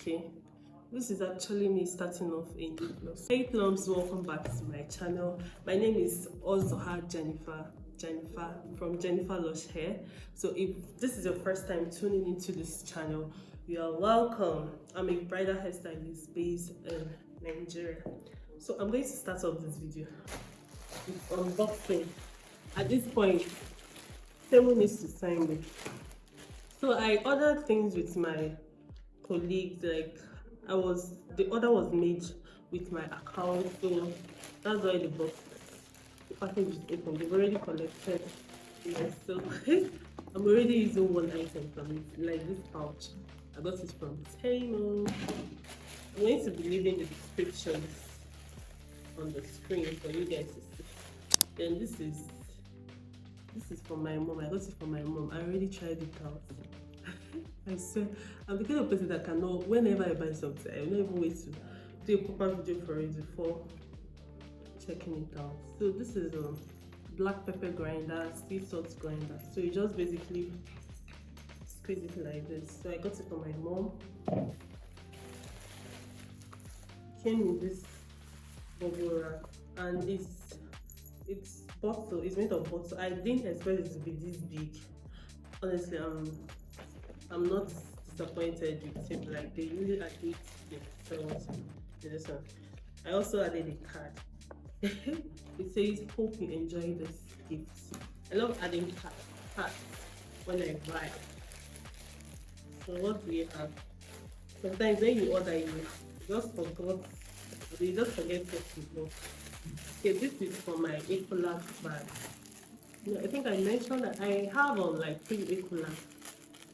Okay, this is actually me starting off a new vlog. Hey plums, welcome back to my channel. My name is Ozoha Jennifer from Jennifer Lush Hair. So if this is your first time tuning into this channel, you are welcome. I'm a bridal hairstylist based in Nigeria. So I'm going to start off this video with unboxing. At this point, Temu needs to sign me. So I ordered things with my colleagues, like the order was made with my account, so that's why the package is open. They've already collected. Yes, so I'm already using one item from it, like this pouch. I got it from Temu. I'm going to be leaving the descriptions on the screen for you guys to see. Then this is for my mom. I got it from my mom. I already tried it out. I swear, I'm the kind of person that cannot, whenever I buy something, I will not even wait to do a proper video for it before checking it out. So this is a black pepper grinder, sea salt grinder. So you just basically squeeze it like this. So I got it from my mom. Came in this bubble wrap, and it's bottle. It's made of bottle. I didn't expect it to be this big. Honestly, I'm not disappointed with it. Like, they really added themselves to this one. I also added a card. It says, "Hope you enjoy this gift." I love adding cards when I buy. So what do we have? Sometimes when you order, you just forget what you bought. Okay, this is for my Ecola bag. You know, I think I mentioned that I have on like 3 Ecola.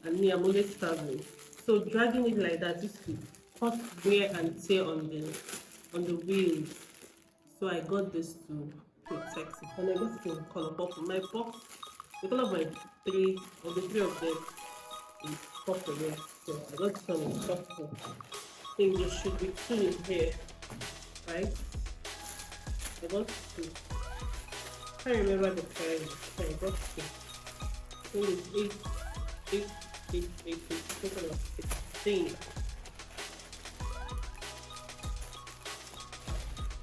And me, I'm always traveling, so dragging it like that just to cut wear and tear on the wheels. So I got this to protect it, and I got it in color purple. My box, the color of the 3 of them is purple. Yeah, so I got this one in purple. I think there should be 2 in here, right? I got 2. I can't remember the price. I got 2. I think it's 16.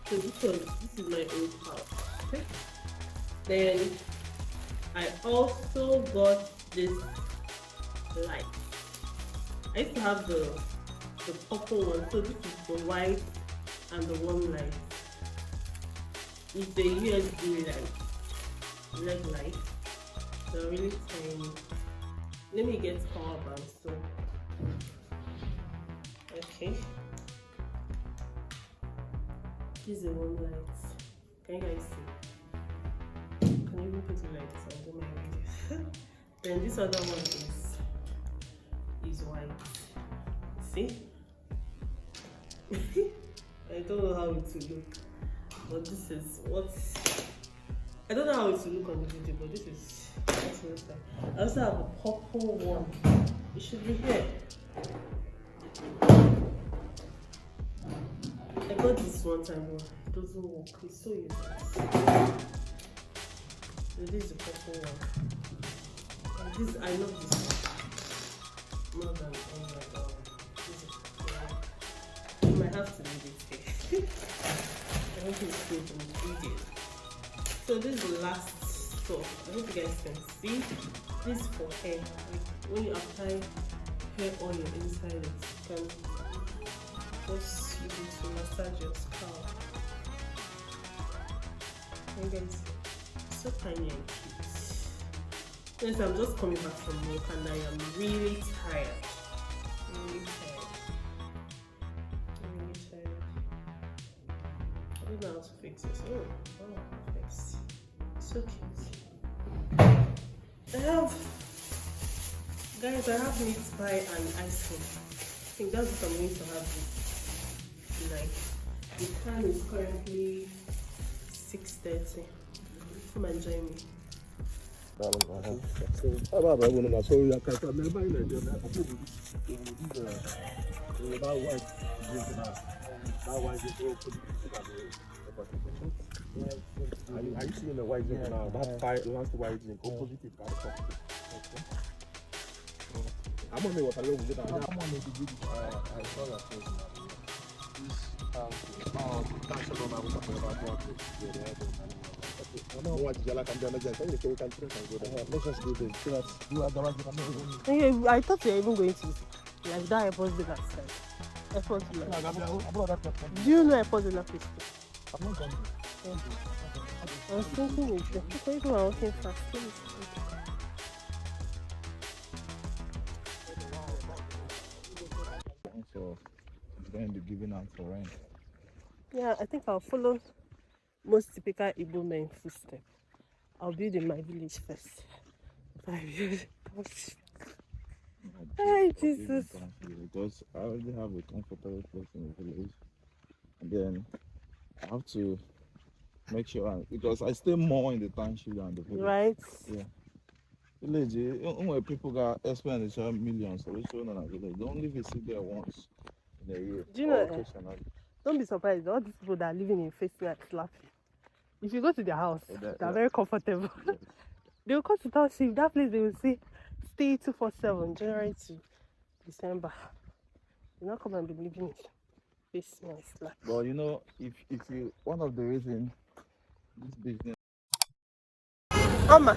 So this is my old house. Okay. Then I also got this light. I used to have the purple one, so this is the white and the warm light. It's the USB light, LED light. They're really tiny. Let me get power bank. So okay, this is the one light. Can you guys see? Can you even put it like this? I'll do my videos. Then this other one is white. See? I don't know how it will look, but this is what I don't know how it will look on the video, but this is what it looks like. I also have a purple one. It should be here. I got this one time, but it doesn't work. It's so useless. So this is the purple one. And this, I love this one more than this is I might have to leave it here. I don't think it's good in the video. So this is the last stuff. I hope you guys can see. This is for hair. Like when you apply hair oil inside it, you can just use it to massage your scalp. And guys, it's so tiny and cute. Yes, I'm just coming back from work and I am really tired. Really tired. Really tired. I don't know how to fix this. Oh, fix. So cute. I have meat pie and ice cream. I think that's what I'm going to have this tonight. The time is currently 6:30. Come and join me. Are you seeing the white drink now? That last white drink opposite it by the top. I'm on the water alone with it. I'm on the video. I saw your face. That's the one I was talking about. I don't want to like I'm done again. Let's just do this. So that you are the one I thought you were even going to like that airport villa side. Airport villa. Do you know airport villa place? I'm not done. I was thinking it's the people are working fast. So it's going to be given out for rent. Yeah, I think I'll follow most typical Igbo men footsteps. I'll build in my village first. Hey, Jesus. Because I already have a comfortable place in the village. And then I have to make sure, because I stay more in the township than the village. Right? Yeah. Village, when people got expenditure millions, so we show on a village. They only visit there once in a year. Do you know? Don't be surprised. All these people that are living in face like laughing. If you go to their house, they're very comfortable. They will come to township. That place they will say stay 247 January to December. You not come and be living in face nice like. But you know, if you one of the reasons this business. Mama.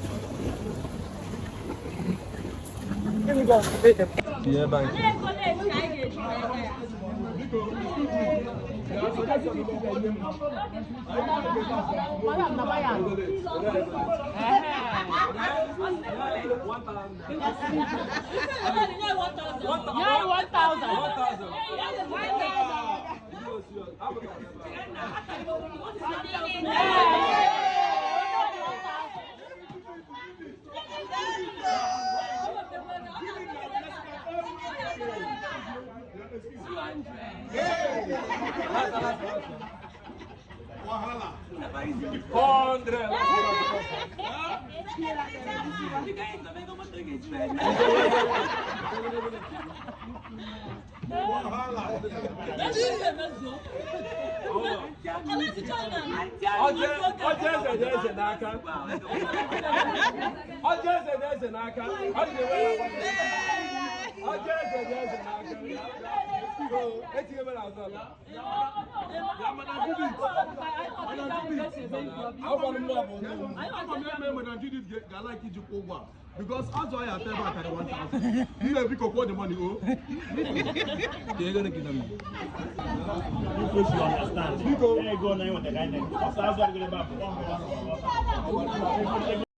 Let me go. Yeah, bye. Because as I have back at 1,000, you have pick up what the money owe. They're gonna give them. You understand. You go now with the guy.